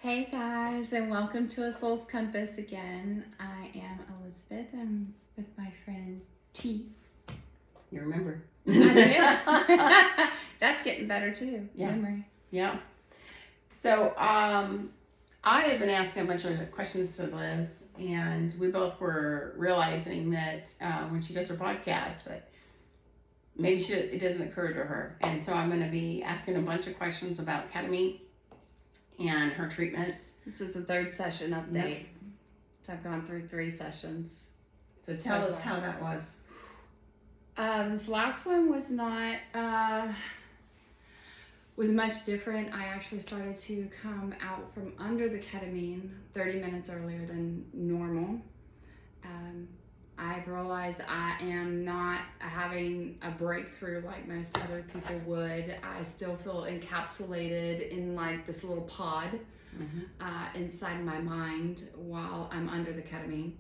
Hey guys, and welcome to A Soul's Compass again. I am Elizabeth. I'm with my friend T. You remember? I did. That's getting better too. Yeah. Memory. Yeah. So I have been asking a bunch of questions to Liz, and we both were realizing that when she does her podcast, that maybe it doesn't occur to her. And so I'm going to be asking a bunch of questions about ketamine and her treatments. This is the third session update. Yep. So I've gone through 3 sessions. So tell us how that was. This last one was not was much different. I actually started to come out from under the ketamine 30 minutes earlier than normal. I've realized I am not having a breakthrough like most other people would. I still feel encapsulated in like this little pod inside my mind while I'm under the ketamine.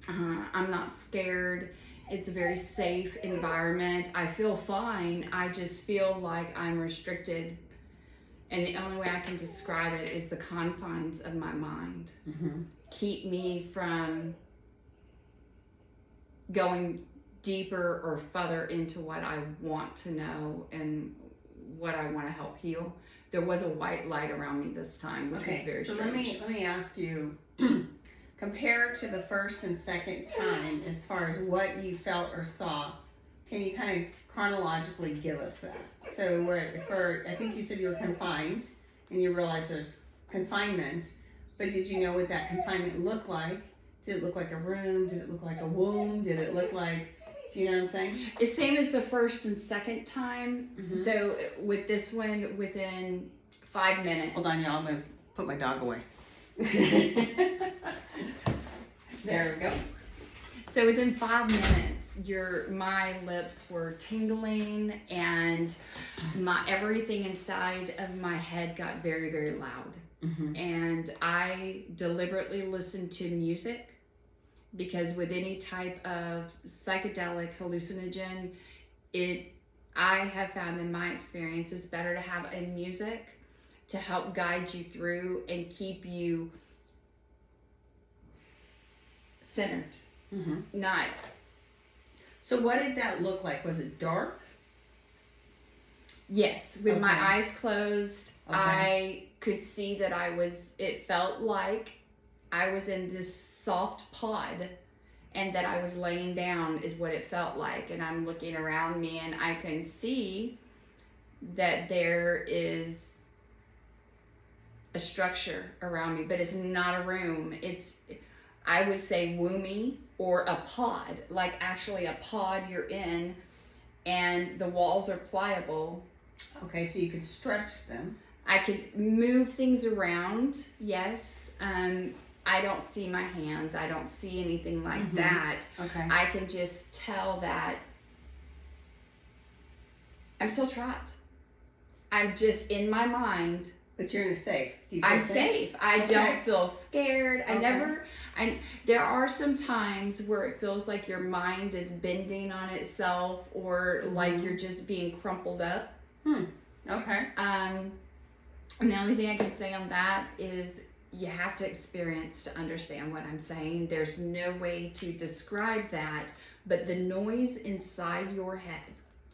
I'm not scared. It's a very safe environment. I feel fine. I just feel like I'm restricted. And the only way I can describe it is the confines of my mind. Keep me from going deeper or further into what I want to know and what I want to help heal. There was a white light around me this time, which was very strange. Let me ask you, compare to the first and second time as far as what you felt or saw. Can you kind of chronologically give us that? So I think you said you were confined and you realized there's confinement, but did you know what that confinement looked like? Did it look like a room? Did it look like a womb? Did it look like, do you know what I'm saying? It's same as the first and second time. So with this one, within 5 minutes. Hold on, y'all. I'm going to put my dog away. There we go. So within 5 minutes, my lips were tingling and everything inside of my head got very, very loud. And I deliberately listened to music because with any type of psychedelic hallucinogen, I have found in my experience it's better to have a music to help guide you through and keep you centered. Not. So what did that look like? Was it dark? Yes, with my eyes closed, I could see that it felt like I was in this soft pod and that I was laying down is what it felt like. And I'm looking around me and I can see that there is a structure around me, but it's not a room. I would say womby or a pod, like actually a pod you're in and the walls are pliable. Okay, so you could stretch them. I could move things around, yes. I don't see my hands. I don't see anything like that. Okay. I can just tell that I'm still trapped. I'm just in my mind. But you're in a safe. Do you feel I'm safe. I don't feel scared. There are some times where it feels like your mind is bending on itself or like you're just being crumpled up. Okay. And the only thing I can say on that is you have to experience to understand what I'm saying. There's no way to describe that, but the noise inside your head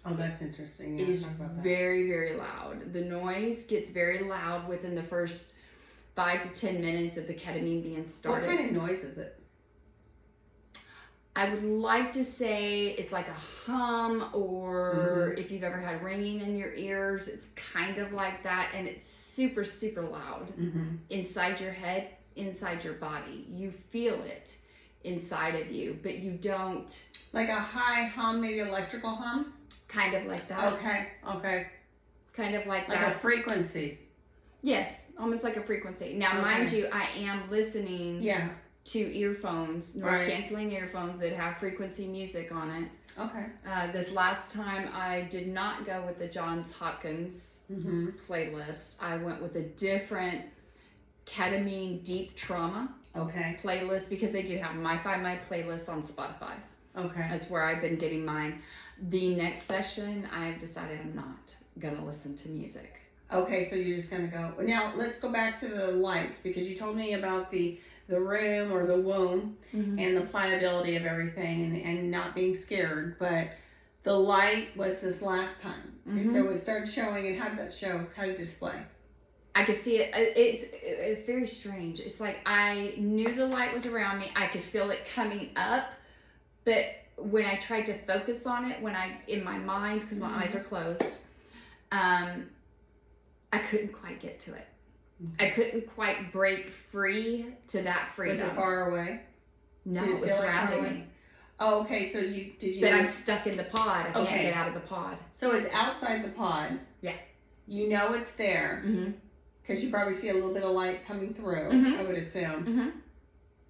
that's interesting. is very, very loud. The noise gets very loud within the first 5 to 10 minutes of the ketamine being started. What kind of noise is it? I would like to say it's like a hum, or if you've ever had ringing in your ears, it's kind of like that, and it's super, super loud inside your head, inside your body. You feel it inside of you, but you don't. Like a high hum, maybe electrical hum? Kind of like that. Okay. Kind of like that. that. Like a frequency. Yes, almost like a frequency. Now, mind you, I am listening to earphones, noise canceling earphones that have frequency music on it. Okay. This last time I did not go with the Johns Hopkins playlist. I went with a different ketamine deep trauma playlist because they do have them. I find my playlist on Spotify. Okay. That's where I've been getting mine. The next session, I've decided I'm not going to listen to music. Okay, so you're just gonna go. Now let's go back to the light, because you told me about the room or the womb and the pliability of everything and not being scared. But the light was this last time, and so it started showing. And how did that show? How did it display? I could see it. It's very strange. It's like I knew the light was around me. I could feel it coming up, but when I tried to focus on it, in my mind, because my eyes are closed, I couldn't quite get to it. I couldn't quite break free to that freedom. Was it far away? No, it was surrounding me. Oh, okay. So did you? But I'm stuck in the pod. I can't get out of the pod. So it's outside the pod. Yeah. You know it's there. Because you probably see a little bit of light coming through, I would assume.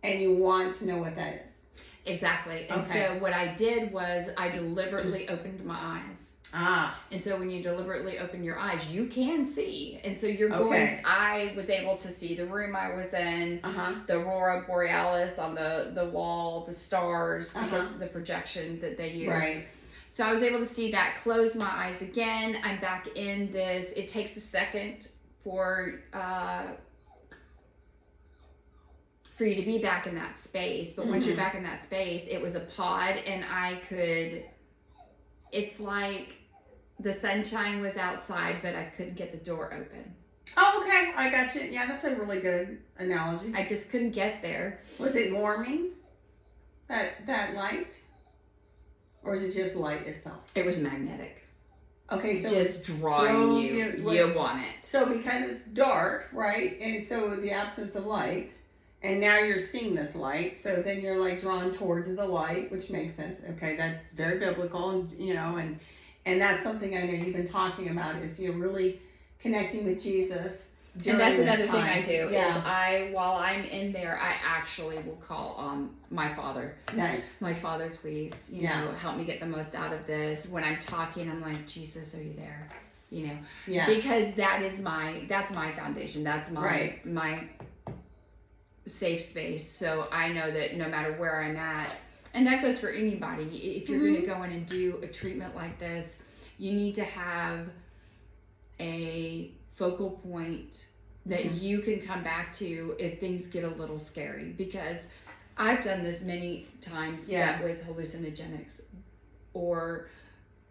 And you want to know what that is. Exactly. And so what I did was I deliberately opened my eyes. And so when you deliberately open your eyes, you can see. And so you're going, I was able to see the room I was in, the Aurora Borealis on the wall, the stars, because of the projection that they use. Right. So I was able to see that, close my eyes again. I'm back in this. It takes a second for you to be back in that space. But once you're back in that space, it was a pod, and it's like the sunshine was outside, but I couldn't get the door open. Oh, okay. I got you. Yeah, that's a really good analogy. I just couldn't get there. Was it warming, that light? Or was it just light itself? It was magnetic. Okay, so just drawing you want it. So because it's dark, right? And so the absence of light, and now you're seeing this light, so then you're like drawn towards the light, which makes sense. Okay, that's very biblical, and and that's something I know you've been talking about, is really connecting with Jesus. And that's another thing I do is while I'm in there, I actually will call on my Father. Nice. My Father, please, help me get the most out of this. When I'm talking, I'm like, Jesus, are you there? Because that's my foundation. That's my safe space. So I know that no matter where I'm at, and that goes for anybody, if you're going to go in and do a treatment like this, you need to have a focal point that you can come back to if things get a little scary. Because I've done this many times, set with hallucinogenics or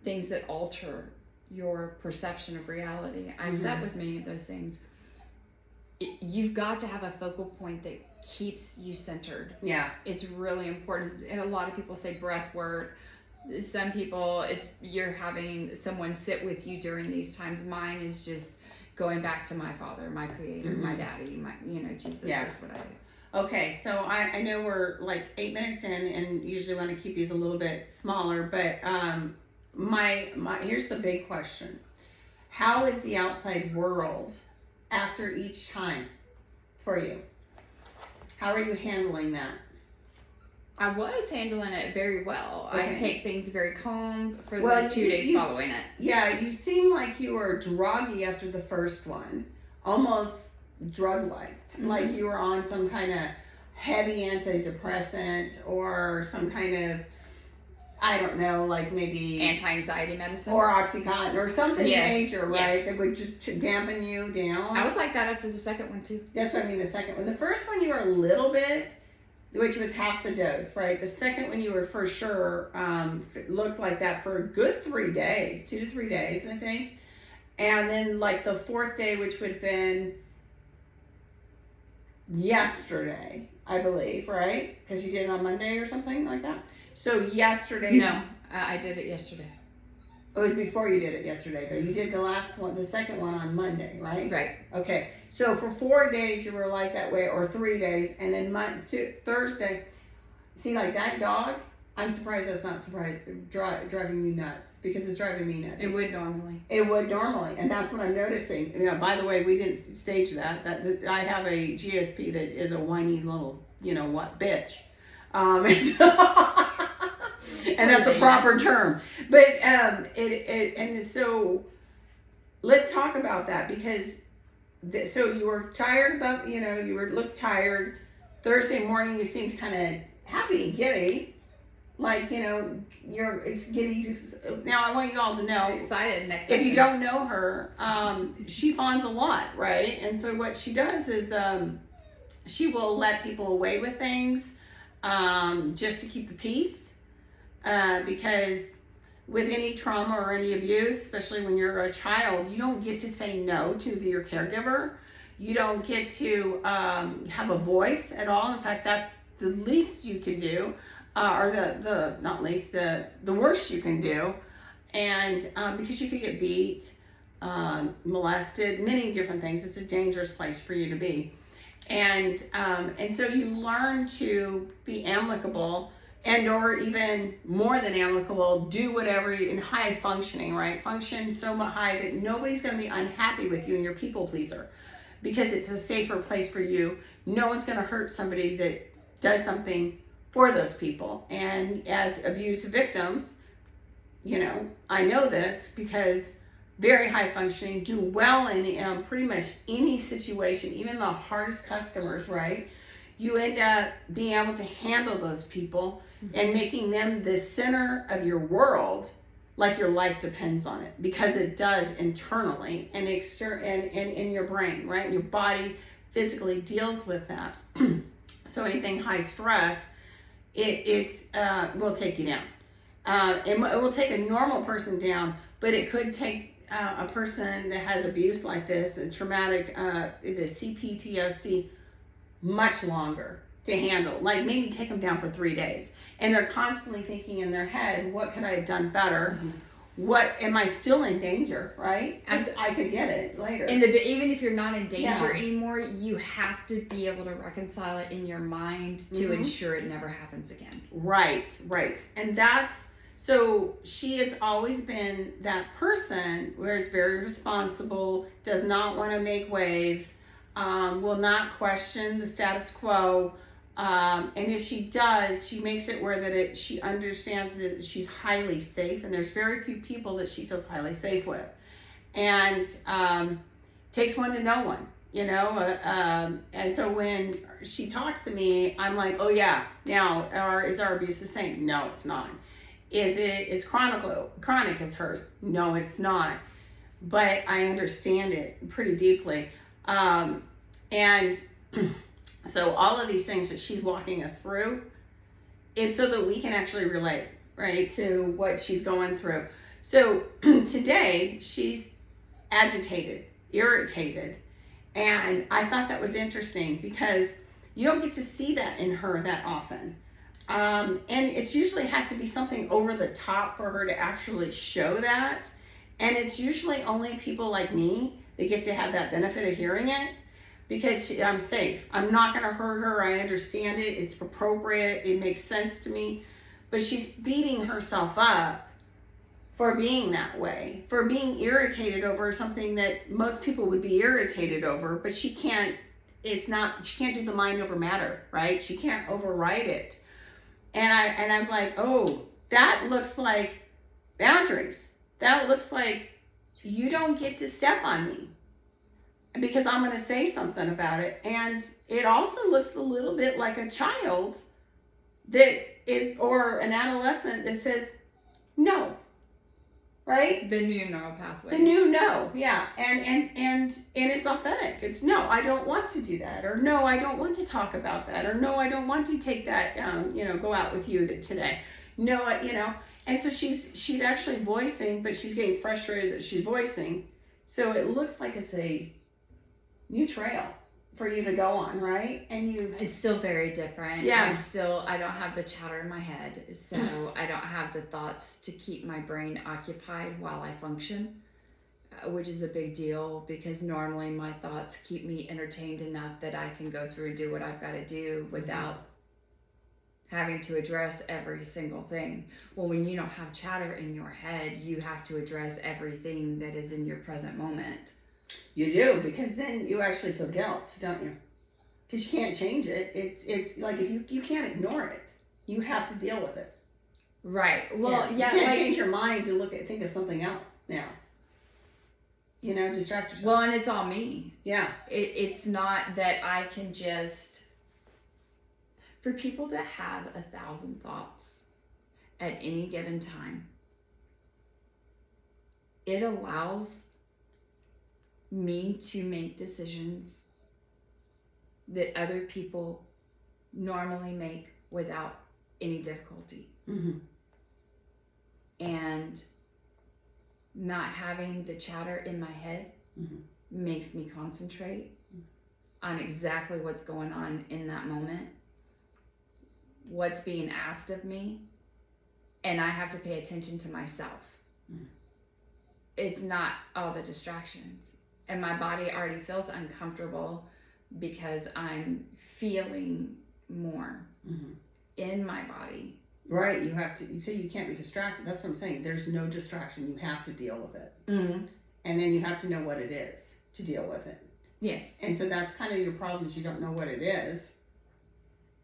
things that alter your perception of reality. I've sat with many of those things. You've got to have a focal point that keeps you centered. Yeah. It's really important. And a lot of people say breath work. Some people, you're having someone sit with you during these times. Mine is just going back to my Father, my Creator, my Daddy, Jesus. Yeah. That's what I do. Okay, so I know we're like 8 minutes in, and usually want to keep these a little bit smaller, but here's the big question. How is the outside world after each time for you? How are you handling that? I was handling it very well. Okay. I take things very calm for the 2 days following it. Yeah, you seem like you were groggy after the first one, almost drug-like, like you were on some kind of heavy antidepressant or some kind of, I don't know, like maybe anti-anxiety medicine or Oxycontin or something major, right? That would just dampen you down. I was like that after the second one too. That's what I mean. The second one, the first one, you were a little bit, which was half the dose, right? The second one, you were for sure looked like that for a good 3 days, 2 to 3 days, I think. And then like the fourth day, which would have been yesterday, I believe, right? Because you did it on Monday or something like that. So yesterday. No, I did it yesterday. It was before you did it yesterday, though. You did the last one, the second one on Monday, right? Right. Okay. So for 4 days you were like that way, or 3 days, and then Thursday. See, like that dog, I'm surprised that's not driving you nuts, because it's driving me nuts. It would normally. It would normally, and that's what I'm noticing. Yeah. By the way, we didn't stage that. That I have a GSP that is a whiny little, bitch. And that's a proper term. But and so let's talk about that, because so you were tired about, looked tired. Thursday morning you seemed kind of happy and giddy. Like, it's getting, now I want you all to know. I'm excited next If you session. don't know her, she fawns a lot, right? And so what she does is she will let people away with things just to keep the peace. Because with any trauma or any abuse, especially when you're a child, you don't get to say no to your caregiver. You don't get to have a voice at all. In fact, that's the least you can do, or the not least, the worst you can do. And because you could get beat, molested, many different things. It's a dangerous place for you to be. And so you learn to be amicable, and or even more than amicable, do whatever in high functioning, right? Function so much high that nobody's going to be unhappy with you and you're people pleaser, because it's a safer place for you. No one's going to hurt somebody that does something for those people. And as abuse victims, I know this because very high functioning do well in pretty much any situation, even the hardest customers, right? You end up being able to handle those people and making them the center of your world, like your life depends on it, because it does internally and and in your brain, right? Your body physically deals with that. So anything high stress, it will take you down. It will take a normal person down, but it could take a person that has abuse like this, the traumatic, the CPTSD, much longer to handle. Like maybe take them down for 3 days, and they're constantly thinking in their head, what could I have done better? What am I still in danger, right? I could get it later. Even if you're not in danger anymore, you have to be able to reconcile it in your mind to ensure it never happens again. Right. And so she has always been that person where is very responsible, does not want to make waves, will not question the status quo. And if she does, she makes it where that she understands that she's highly safe, and there's very few people that she feels highly safe with. And takes one to know one, and so when she talks to me, I'm like, oh yeah, now, is our abuse the same? No, it's not. Is chronic as hers? No, it's not. But I understand it pretty deeply. And so all of these things that she's walking us through is so that we can actually relate, right, to what she's going through. So today she's agitated, irritated, and I thought that was interesting because you don't get to see that in her that often. And it usually has to be something over the top for her to actually show that. And it's usually only people like me that get to have that benefit of hearing it, because I'm safe. I'm not going to hurt her. I understand it. It's appropriate. It makes sense to me. But she's beating herself up for being that way, for being irritated over something that most people would be irritated over, but she can't do the mind over matter, right? She can't override it. And I'm like, oh, that looks like boundaries. That looks like you don't get to step on me because I'm going to say something about it. And it also looks a little bit like a child or an adolescent that says no, right? The new neural pathway. The new no, yeah. And it's authentic. It's no, I don't want to do that. Or no, I don't want to talk about that. Or no, I don't want to take that, go out with you today. No, And so she's actually voicing, but she's getting frustrated that she's voicing. So it looks like it's a new trail for you to go on, right? And it's still very different. Yeah. I don't have the chatter in my head, so I don't have the thoughts to keep my brain occupied while I function, which is a big deal because normally my thoughts keep me entertained enough that I can go through and do what I've got to do without having to address every single thing. Well, when you don't have chatter in your head, you have to address everything that is in your present moment. You do, because then you actually feel guilt, don't you? Because you can't change it. It's like if you can't ignore it. You have to deal with it. Right. Well, You can't change your mind to think of something else now. Distract yourself. Well, and it's all me. Yeah. It's not that I can just... For people that have 1,000 thoughts at any given time, it allows me to make decisions that other people normally make without any difficulty. Mm-hmm. And not having the chatter in my head Mm-hmm. makes me concentrate on exactly what's going on in that moment, what's being asked of me, and I have to pay attention to myself. Mm-hmm. It's not all the distractions. And my body already feels uncomfortable because I'm feeling more Mm-hmm. in my body. Right, you have to, so you can't be distracted. That's what I'm saying. There's no distraction. You have to deal with it. Mm-hmm. And then you have to know what it is to deal with it. Yes. And so that's kind of your problem, is you don't know what it is.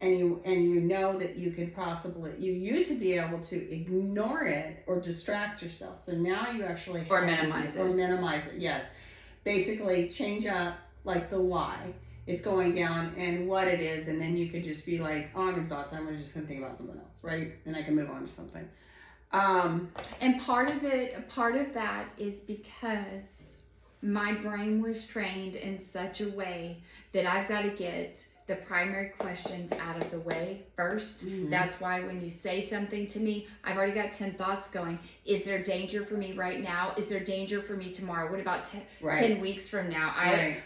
And you know that you could possibly, you used to be able to ignore it or distract yourself. So now you actually have Or minimize it. Or minimize it, yes. Basically change up like the why. It's going down and what it is, and then you could just be like, oh, I'm exhausted, I'm just going to think about something else, right? And I can move on to something. And part of that is because my brain was trained in such a way that I've got to get the primary questions out of the way first. Mm-hmm. That's why when you say something to me, I've already got 10 thoughts going. Is there danger for me right now? Is there danger for me tomorrow? What about 10 weeks from now?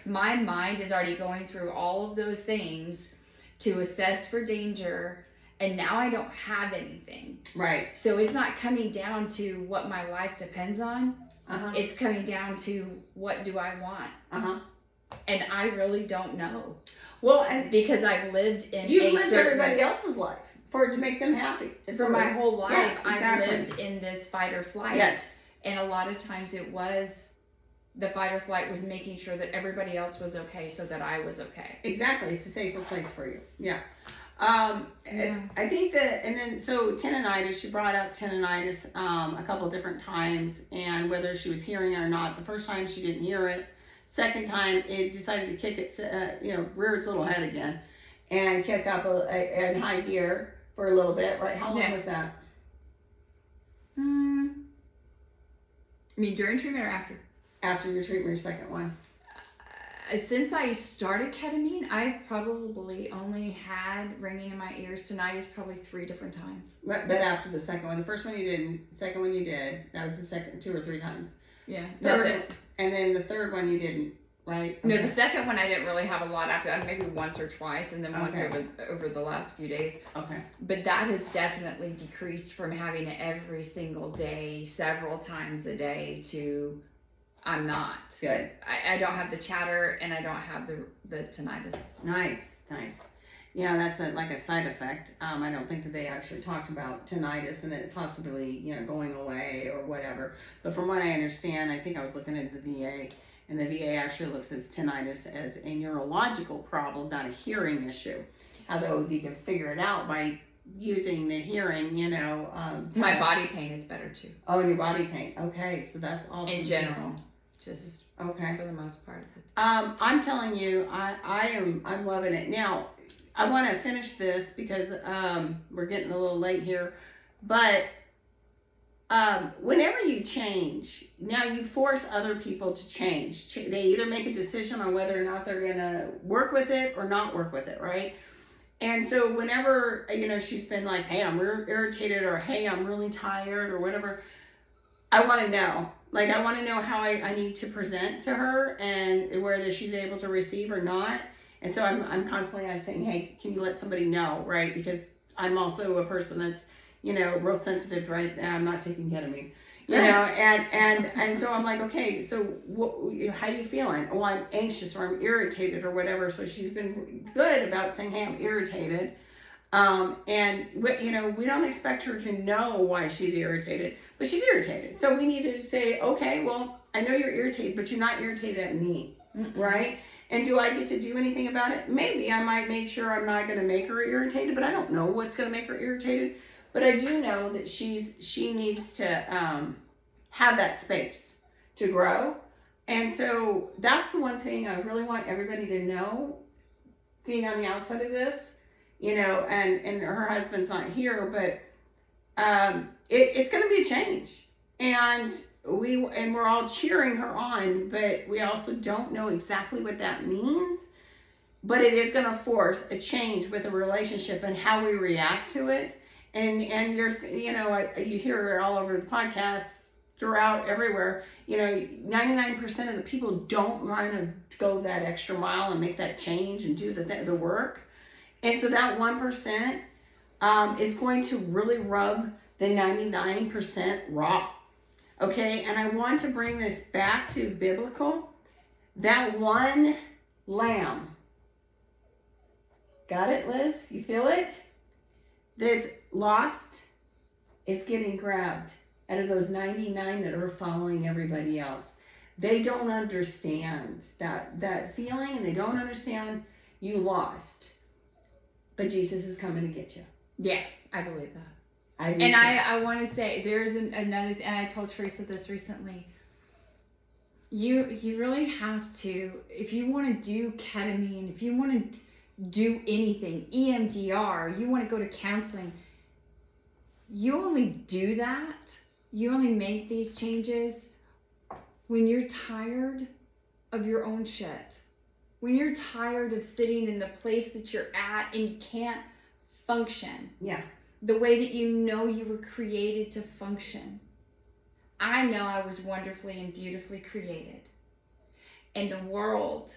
My mind is already going through all of those things to assess for danger, and now I don't have anything. Right. So it's not coming down to what my life depends on. Uh-huh. It's coming down to what do I want? Uh-huh. And I really don't know. Well, and because I've lived in everybody else's life to make them happy. For my whole life, yeah, exactly. I've lived in this fight or flight. Yes. And a lot of times it was the fight or flight was making sure that everybody else was okay so that I was okay. Exactly. It's a safer place for you. Yeah. I think that, and then, so tendonitis, she brought up tendonitis a couple different times, and whether she was hearing it or not. The first time she didn't hear it. Second time, it decided to kick its, rear its little head again and kick up in high gear for a little bit, right? How long was that? I mean, during treatment or after? After your treatment, your second one. Since I started ketamine, I've probably only had ringing in my ears, tinnitus, probably 3 different times. But after the second one, the first one you didn't, the second one you did. That was the second 2 or 3 times. Yeah, that's it. And then the third one you didn't, right? Okay. No, the second one I didn't really have a lot after that, maybe once or twice, and then once over the last few days. Okay. But that has definitely decreased from having it every single day, several times a day, to I'm not. Good. I don't have the chatter, and I don't have the tinnitus. Nice. Yeah, that's like a side effect. I don't think that they actually talked about tinnitus and it possibly, going away or whatever. But from what I understand, I think I was looking at the VA, and the VA actually looks at tinnitus as a neurological problem, not a hearing issue. Although you can figure it out by using the hearing, My body pain is better too. Oh, and your body pain. Okay, so that's awesome. In general, just okay for the most part. I'm telling you, I'm loving it. Now, I want to finish this because we're getting a little late here, but whenever you change, now you force other people to change. They either make a decision on whether or not they're going to work with it or not work with it, right? And so whenever, she's been like, hey, I'm irritated, or hey, I'm really tired, or whatever, I want to know. Like, I want to know how I need to present to her and whether she's able to receive or not. And so I'm constantly saying, hey, can you let somebody know, right? Because I'm also a person that's, real sensitive, right? I'm not taking ketamine, and so I'm like, okay, so how are you feeling? Oh, I'm anxious, or I'm irritated, or whatever. So she's been good about saying, hey, I'm irritated. And we don't expect her to know why she's irritated, but she's irritated. So we need to say, okay, well, I know you're irritated, but you're not irritated at me, right? And do I get to do anything about it? Maybe I might make sure I'm not going to make her irritated, but I don't know what's going to make her irritated. But I do know that she needs to have that space to grow. And so that's the one thing I really want everybody to know, being on the outside of this, and her husband's not here, but it's going to be a change. And we're all cheering her on, but we also don't know exactly what that means. But it is going to force a change with a relationship and how we react to it. And you hear it all over the podcasts, throughout everywhere. 99% of the people don't want to go that extra mile and make that change and do the work. And so that 1% is going to really rub the 99% raw. Okay, and I want to bring this back to biblical. That one lamb. Got it, Liz? You feel it? That's lost is getting grabbed out of those 99 that are following everybody else. They don't understand that feeling, and they don't understand you lost. But Jesus is coming to get you. Yeah, I believe that. I do. And I want to say, there's another thing, and I told Teresa this recently. You really have to, if you want to do ketamine, if you want to do anything, EMDR, you want to go to counseling, you only do that, you only make these changes when you're tired of your own shit. When you're tired of sitting in the place that you're at and you can't function. Yeah. The way that you were created to function. I know I was wonderfully and beautifully created. And the world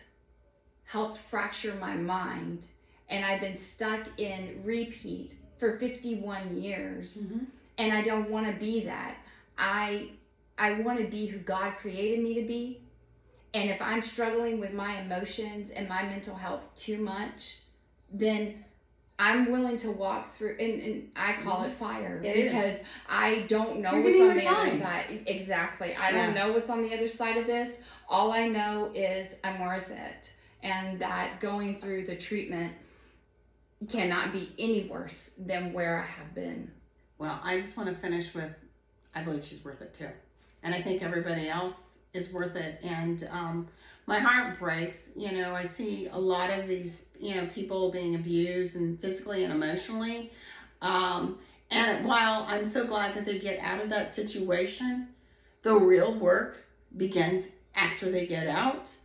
helped fracture my mind. And I've been stuck in repeat for 51 years. Mm-hmm. And I don't want to be that. I want to be who God created me to be. And if I'm struggling with my emotions and my mental health too much, then I'm willing to walk through, and I call it fire, because I don't know what's on the other side. Exactly. I don't know what's on the other side of this. All I know is I'm worth it. And that going through the treatment cannot be any worse than where I have been. Well, I just want to finish with, I believe she's worth it too. And I think everybody else is worth it. And my heart breaks. I see a lot of these, people being abused and physically and emotionally. And while I'm so glad that they get out of that situation, the real work begins after they get out.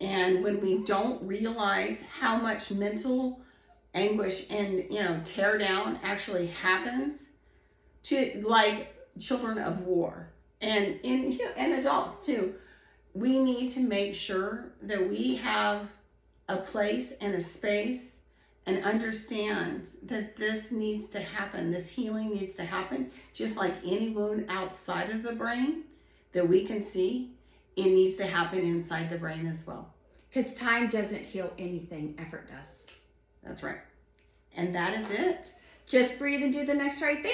And when we don't realize how much mental anguish and, tear down actually happens to, like, children of war and adults too, we need to make sure that we have a place and a space and understand that this needs to happen. This healing needs to happen, just like any wound outside of the brain that we can see. It needs to happen inside the brain as well. Because time doesn't heal anything, effort does. That's right. And that is it. Just breathe and do the next right thing.